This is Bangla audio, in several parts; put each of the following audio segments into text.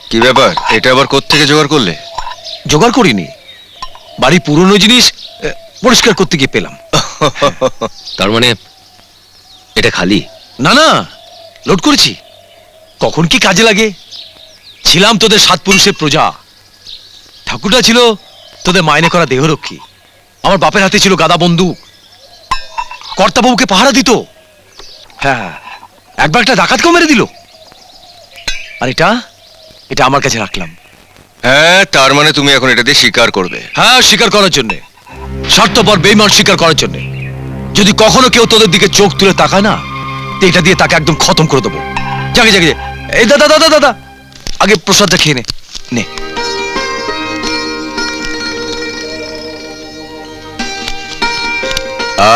কি ব্যাপার, এটা আবার কোত্থেকে জোগাড় করলে? জোগাড় করিনি, বাড়ি পুরনো জিনিস পরিষ্কার করতে গিয়ে পেলাম। তার মানে এটা খালি? না না, লোড করেছি। কখন কি কাজে লাগে। ছিলাম তোদের 7 পুরুষের প্রজা। ঠাকুরটা ছিল তোদের মাইনে করা দেহরক্ষী। আমার বাপের হাতে ছিল গাদা বন্দুক। কর্তাবাবুকে পাহারা দিত। হ্যাঁ, একবার একটা ডাকাতকেও মেরে দিল। আর এটা এটা আমার কাছে রাখলাম। হ্যাঁ, তার মানে তুমি এখন এটা দিয়ে শিকার করবে? হ্যাঁ, শিকার করার জন্য, স্বার্থপর বেঈমান শিকার করার জন্য। যদি কখনো কেউ তোদের দিকে চোখ তুলে তাকায় না, তো এটা দিয়ে তাকে একদম খতম করে দেবো। জাগে জাগে, এই দাদা দাদা দাদা, আগে প্রসাদটা খেয়ে নে। নে।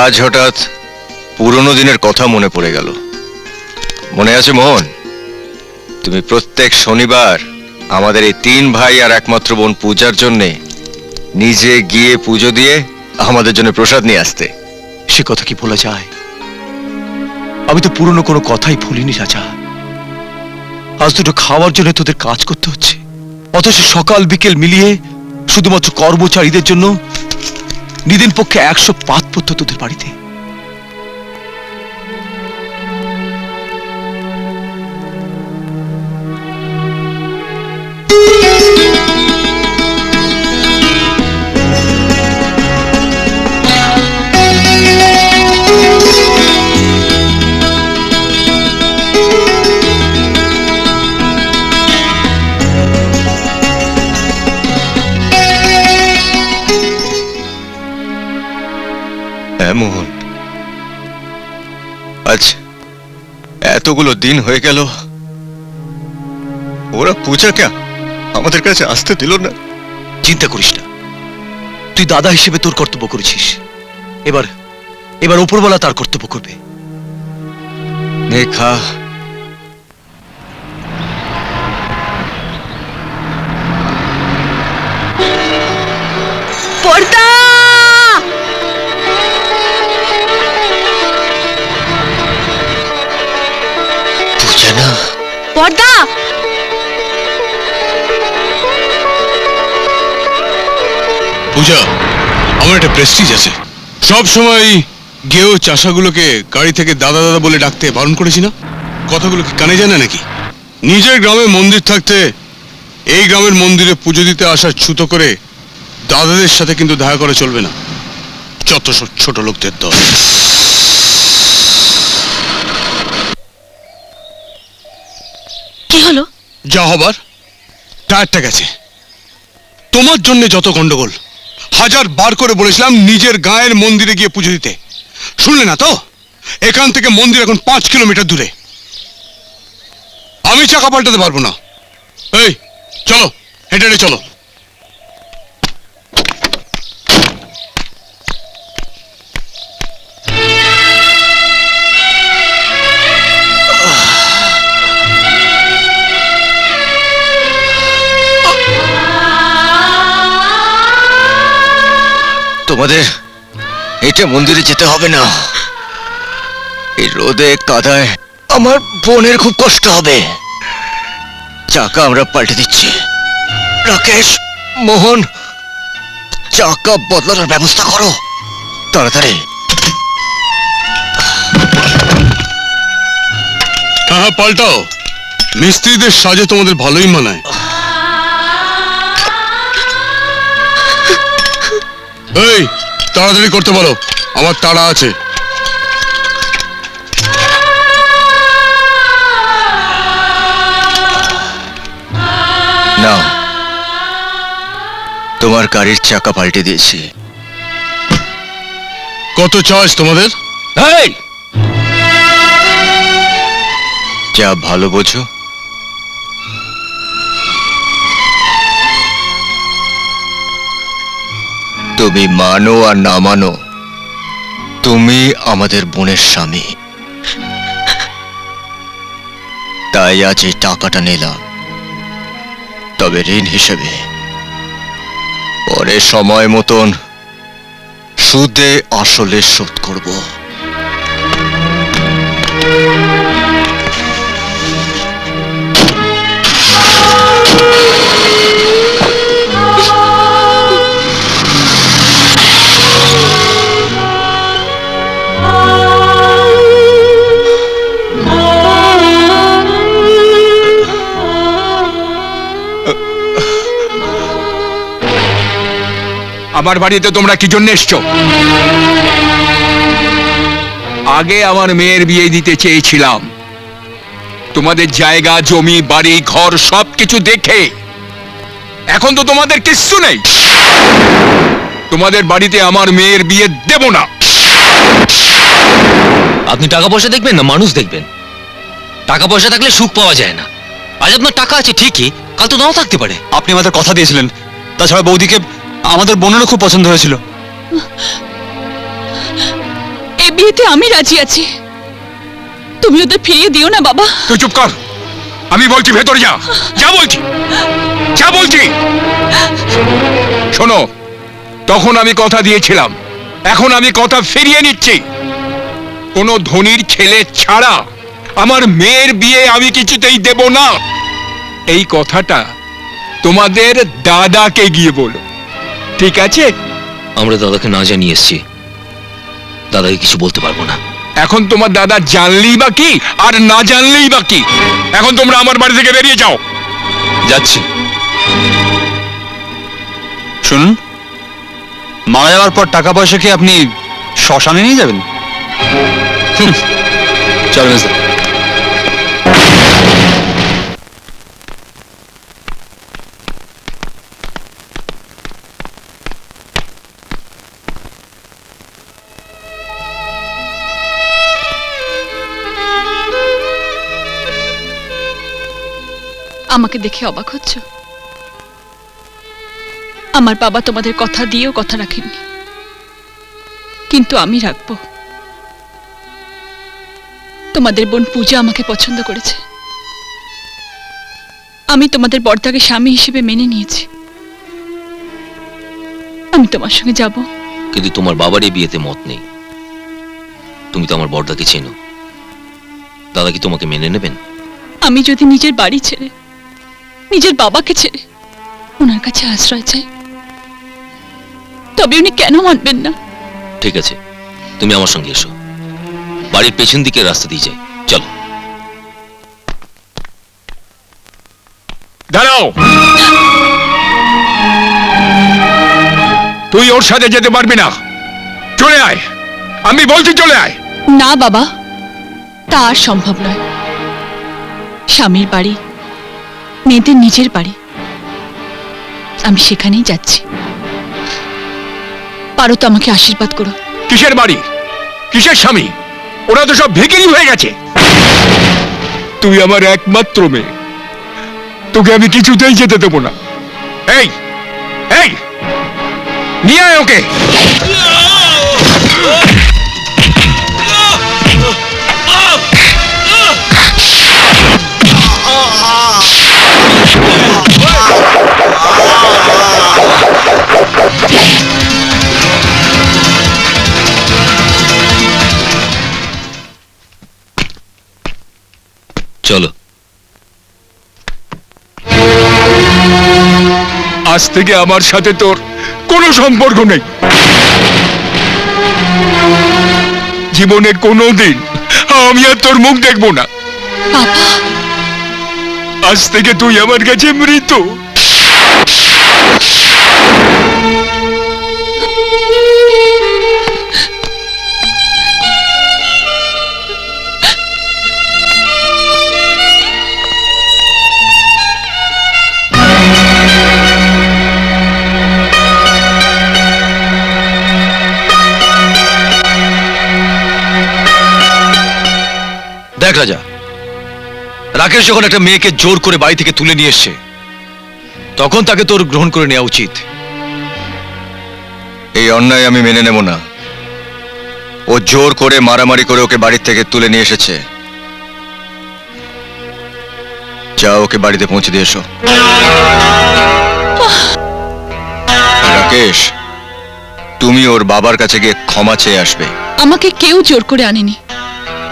আজ হঠাৎ পুরনো দিনের কথা মনে পড়ে গেল। মনে আছে মোহন, তুমি প্রত্যেক শনিবার আমাদের এই 3 ভাই আর একমাত্র বোন পূজার জন্যে নিজে গিয়ে পুজো দিয়ে আমাদের জন্য প্রসাদ নিয়ে আসতে। সে কথা কি ভোলা যায়? আমি তো পুরনো কোনো কথাই ভুলিনি রাজা। আজ দুটো খাওয়ার জন্য তোদের কাজ করতে হচ্ছে, অথচ সকাল বিকেল মিলিয়ে শুধুমাত্র কর্মচারীদের জন্য নিদিন পক্ষে 100 পাত পড়তো তোদের বাড়িতে। মোহন, আজ এতগুলো দিন হয়ে গেল, ওরা পূজাকে আমাদের কাছে আসতে দিল না। চিন্তা করিস না, তুই দাদা হিসেবে তোর কর্তব্য করেছিস। এবার এবার উপরওয়ালা তার কর্তব্য করবে। নে খা। পর্দা! পূজা না, পর্দা! পূজা, আমার একটা প্রেস্টিজ আছে। সব সময় গেও চাষাগুলোকে গাড়ি থেকে দাদা দাদা বলে ডাকতে বারণ করেছি না? কথাগুলো কি কানে যায় না নাকি? নিজের গ্রামে মন্দির থাকতে এই গ্রামের মন্দিরে পুজো দিতে আসার ছুতো করে দাদাদের সাথে কিন্তু দেখা করে চলবে না। যত সব ছোট লোকদের দল। কি হলো? যা হবার, টায়ারটা গেছে। তোমার জন্য যত গন্ডগোল। 1000 বার করে বলেছিলাম নিজের গায়ের মন্দিরে গিয়ে পুজো দিতে, শুনলে না তো? এখান থেকে মন্দির এখন 5 কিলোমিটার দূরে। আমি চাকা পাল্টাতে পারবো না। এই চলো, হেঁটে হেঁটে চলো। তোমাদের এটা মন্দিরে যেতে হবে না। এই রোদে কাদায় আমার বোনের খুব কষ্ট হবে। চাকা আমরা পাল্টে দিচ্ছি। রাকেশ, মোহন, চাকা বদলানোর ব্যবস্থা করো তাড়াতাড়ি। হ্যাঁ, পাল্টাও। মিস্ত্রিদের সাজে তোমাদের ভালোই মানায়। এই তাড়াতাড়ি করতে বলো, আমার তাড়া আছে। নাও, তোমার গাড়ির চাকা পাল্টে দিয়েছি। কত চয়েস তোমাদের? এই, যা ভালো বোঝো। তুমি মানো আর না মানো, তুমি আমাদের বোনের স্বামী। তাই আজ এই টাকাটা নিলাম, তবে ঋণ হিসেবে। পরে সময় মতন সুদে আসলে শোধ করব। আমার বাড়িতে তোমরা কি জন্য এসছো? আগে আমার মেয়ের বিয়ে দিতে চেয়েছিলাম, তোমাদের জায়গা জমি বাড়ি ঘর সবকিছু দেখে। এখন তো তোমাদের কিচ্ছু নেই। তোমাদের বাড়িতে আমার মেয়ের বিয়ে দেব না। আপনি টাকা পয়সা দেখবেন না মানুষ দেখবেন? টাকা পয়সা থাকলে সুখ পাওয়া যায় না। আজ আপনার টাকা আছে ঠিকই, কাল তো নাও থাকতে পারে। আপনি আমাদের কথা দিয়েছিলেন, তাছাড়া বৌদিকে আমাদের বোনেরও খুব পছন্দ হয়েছিল। এই বিয়েতে আমি রাজি আছি, তুমি ওদের ফিরিয়ে দিও না বাবা। তুই চুপ কর, আমি বলছি ভেতরে যা। যা বলছি, যা বলছি। শোনো, তখন আমি কথা দিয়েছিলাম, এখন আমি কথা ফিরিয়ে নিচ্ছি। কোনো ধনীর ছেলে ছাড়া আমার মেয়ের বিয়ে আমি কিছুতেই দেব না। এই কথাটা তোমাদের দাদাকে গিয়ে বলো, ঠিক আছে? আমরা দাদাকে না জানিয়ে এসছি, দাদাকে কিছু বলতে পারবো না। এখন তোমার দাদা জানলেই বা কি, আর না জানলেই বা কি? এখন তোমরা আমার বাড়ি থেকে বেরিয়ে যাও। যাচ্ছি। শুনুন, মারা যাওয়ার পর টাকা পয়সা কি আপনি শ্মশানে নিয়ে যাবেন? চল মেজদা। আমাকে দেখে অবাক হচ্ছ? আমার বাবা তোমাদের কথা দিয়েও কথা রাখেননি, কিন্তু আমি রাখবো। তোমাদের বোন পূজা আমাকে পছন্দ করেছে, আমি তোমাদের বড়দাকে স্বামী হিসেবে মেনে নিয়েছি। আমি তোমার সঙ্গে যাব। কিন্তু তোমার বাবার এই বিয়েতে মত নেই। তুমি তো আমার বড়দাকে চেনো, দাদা কি তোমাকে মেনে নেবেন? আমি যদি নিজের বাড়ি ছেড়ে, নিজের বাবাকে ছেড়ে ওনার কাছে আশ্রয় চাই, তবে উনি কেন মানবেন না? ঠিক আছে, তুমি আমার সঙ্গে এসো, বাড়ির পেছন দিকের রাস্তা দিয়ে যাই। চলো। দাঁড়াও, তুই ওর সাথে যেতে পারবি না। চলে আয়, আমি বলছি চলে আয়। না বাবা, তা আর সম্ভব নয়। স্বামীর বাড়ি মেয়েদের নিজের বাড়ি, আমি সেখানেই যাচ্ছি। পারো তো আমাকে আশীর্বাদ করো। কিসের বাড়ি, কিসের স্বামী? ওরা তো সব ভিখিরি হয়ে গেছে। তুই আমার একমাত্র মেয়ে, তোকে আমি কিছুতেই যেতে দেবো না। এই এই নিয়ে আয় ওকে। চলো। আজ থেকে আমার সাথে তোর কোনো সম্পর্ক নেই। জীবনে কোনোদিন আমি আর তোর মুখ দেখবো না। বাবা, আজ থেকে তুই আমার কাছে মৃত। দেখ রাজা, রাকেশ যখন একটা মেয়েকে জোর করে বাড়ি থেকে তুলে নিয়ে এসছে, তখন তাকে তোর গ্রহণ করে নেওয়া উচিত। এই অন্যায় আমি মেনে নেব না। ও জোর করে মারামারি করে ওকে বাড়ি থেকে তুলে নিয়ে এসেছে। যা, ওকে বাড়িতে পৌঁছে দিয়ে এসো। রাকেশ, তুমি ওর বাবার কাছে গিয়ে ক্ষমা চেয়ে আসবে। আমাকে কেউ জোর করে আনেনি,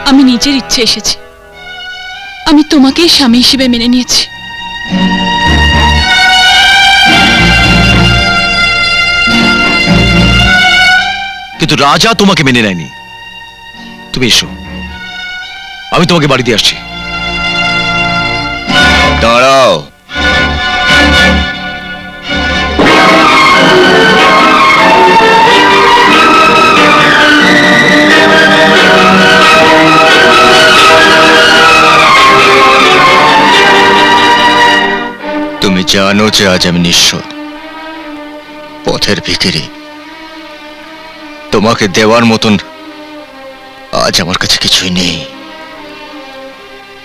আমি নিজের ইচ্ছে এসেছি। আমি তোমাকেই স্বামী হিসেবে মেনে নিয়েছি। কিন্তু রাজা তোমাকে মেনে নেয়নি। তুমি এসো, আমি তোমাকে বাড়ি দিয়ে আসছি। দাঁড়াও। তুমি জানো যে আজ আমি নিঃস্ব, পথের ভিখারি। তোমাকে দেওয়ার মতন আজ আমার কাছে কিছুই নেই।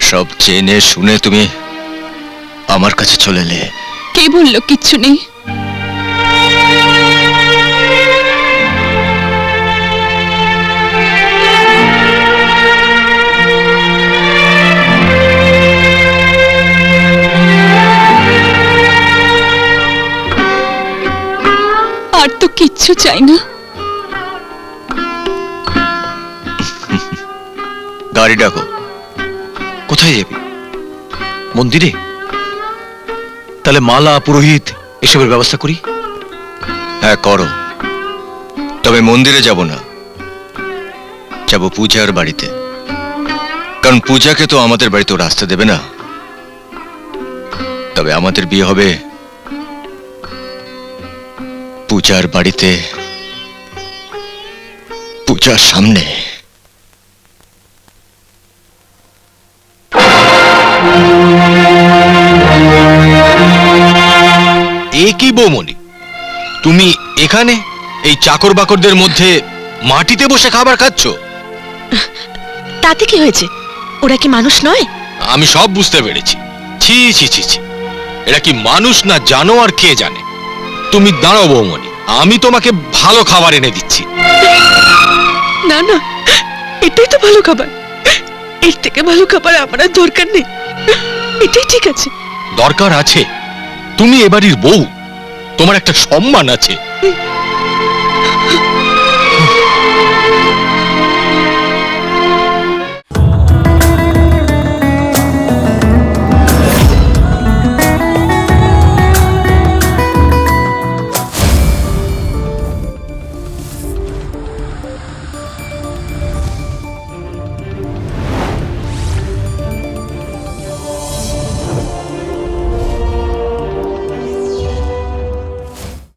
সব জেনে শুনে তুমি আমার কাছে চলে এলে। কে বললো কিচ্ছু নেই? আর তো কিচ্ছু চাই না। গাড়ি ডাকো। কোথায় যাবি? মন্দিরে? তাহলে মালা, পুরোহিত এসবের ব্যবস্থা করি। হ্যাঁ করো, তবে মন্দিরে যাব না, যাব পূজার বাড়িতে। কারণ পূজাকে তো আমাদের বাড়িতে ওরা আসতে দেবে না। তবে আমাদের বিয়ে হবে পূজার বাড়িতে, পূজার সামনে। এ কি বৌমনি, তুমি এখানে এই চাকর বাকরদের মধ্যে মাটিতে বসে খাবার খাচ্ছ? তাতে কি হয়েছে? ওরা কি মানুষ নয়? আমি সব বুঝতে পেরেছি। ছি ছি ছি ছি, এরা কি মানুষ না জানোয়ার কে জানে। তুমি দাঁড়াও বৌমনি, আমি তোমাকে ভালো খাবার এনে দিচ্ছি। না না, এটাই তো ভালো খাবার। এর থেকে ভালো খাবার আমার আর দরকার নেই। এটাই ঠিক আছে। দরকার আছে, তুমি এবাড়ির বউ, তোমার একটা সম্মান আছে।